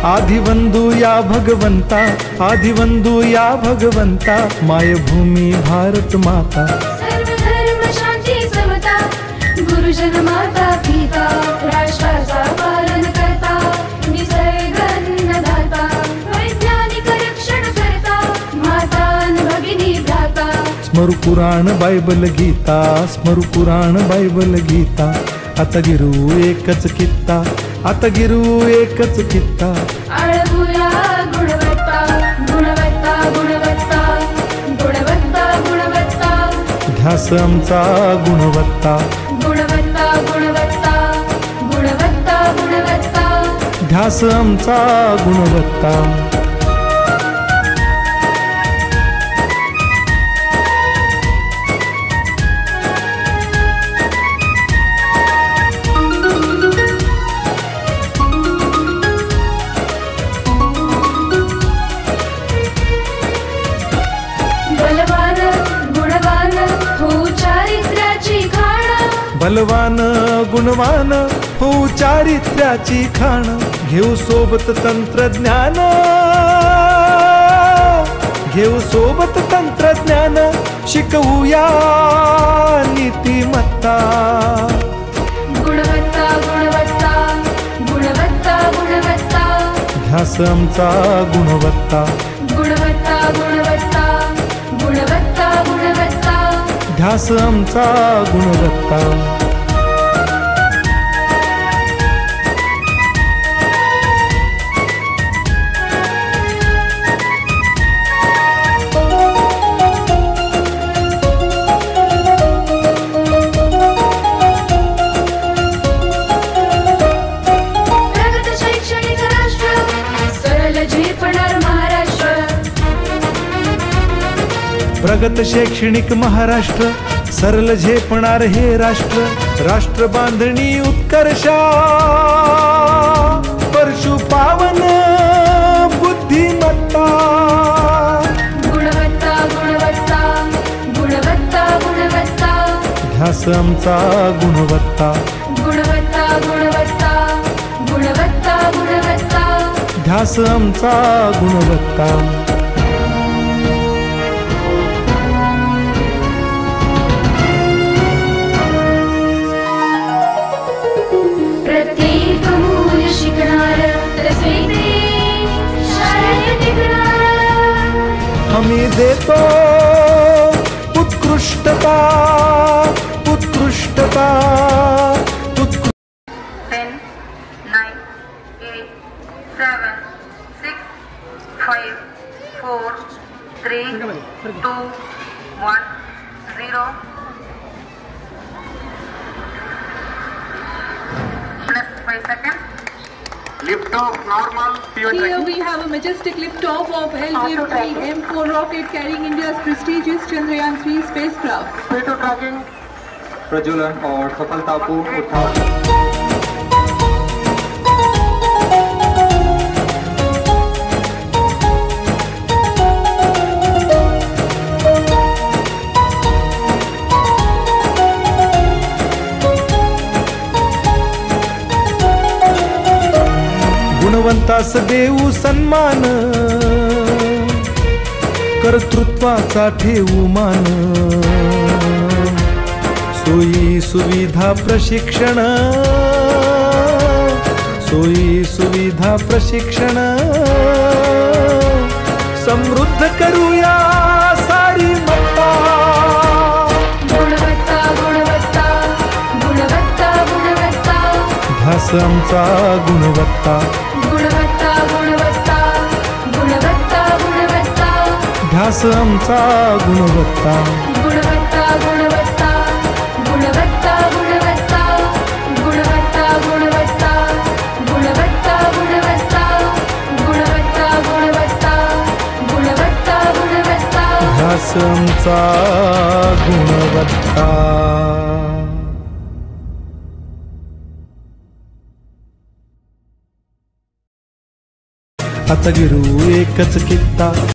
आदिवंदू या भगवंता, आदिवंदू या भगवंता, मायभूमी भारत माता। सर्व धर्म शांती समता, गुरुजन माता पिता, राष्ट्राचा पालन करता, निसर्ग अन्नदाता, वैज्ञानिक रक्षण करता, माता भगिनी भ्राता। स्मरू पुराण बायबल गीता, स्मरू पुराण बायबल गीता, आता गिरू एकच कित्ता, आता गिरू एकच कित्ता। आळवूया गुणवत्ता, गुणवत्ता, गुणवत्ता, गुणवत्ता, गुणवत्ता, ध्यास आमचा गुणवत्ता, गुणवत्ता, गुणवत्ता, गुणवत्ता, गुणवत्ता, ध्यास आमचा गुणवत्ता। बलवान गुणवान हो चारित्र्याची खाण, बलवान गुणवान हो चारित्र्याची खाण, घेऊ सोबत तंत्रज्ञान, घेऊ सोबत तंत्रज्ञान, शिकवूया नीतिमत्ता। गुणवत्ता, गुणवत्ता, गुणवत्ता, गुणवत्ता, ध्यास आमचा गुणवत्ता, गुणवत्ता, गुणवत्ता, गुणवत्ता, गुणवत्ता, ध्यास आमचा गुणवत्ता। प्रगत शैक्षणिक राष्ट्र, सरळ झेपणार महाराष्ट्र। प्रगत शैक्षणिक महाराष्ट्र, सरल झेपणार हे राष्ट्र, राष्ट्र बांधणी उत्कर्षा, परशु पावन बुद्धिमत्ता। गुणवत्ता, गुणवत्ता, गुणवत्ता, गुणवत्ता, ध्यास आमचा गुणवत्ता, गुणवत्ता, गुणवत्ता, गुणवत्ता, गुणवत्ता, ध्यास आमचा गुणवत्ता। प्रत्येक मूल शिकणार, तसे ते शाळेत टिकणार। हमी देतो उत्कृष्टता, उत्कृष्टता, उत्कृष्टता। 10, 9, 8, 7, 6, 5, 4, 3, 2, 1, 0. Plus 5 seconds. Lift off normal. Here we have a majestic liftoff of LVM-3M4 rocket carrying India's prestigious Chandrayaan-3 spacecraft. Speed to tracking. प्रज्वलन और सफलतापूर्ण उठाव। गुणवंतास देऊ सन्मान, कर्तृत्वाचा ठेवू मान, सोयी सुविधा प्रशिक्षण, सोयी सुविधा प्रशिक्षण, समृद्ध करूया सारी मत्ता। गुणवत्ता, गुणवत्ता, गुणवत्ता, गुणवत्ता, ध्यास आमचा गुणवत्ता, गुणवत्ता, गुणवत्ता, गुणवत्ता, गुणवत्ता, ध्यास आमचा गुणवत्ता। गुणवत्ता, गुणवत्ता, गुणवत्ता, गुणवत्ता, गुणवत्ता, गुणवत्ता, गुणवत्ता, गुणवत्ता, गुणवत्ता, गुणवत्ता, गुणवत्ता, गुणवत्ता, ध्यास आमचा गुणवत्ता। आता गिरू एकच कित्ता।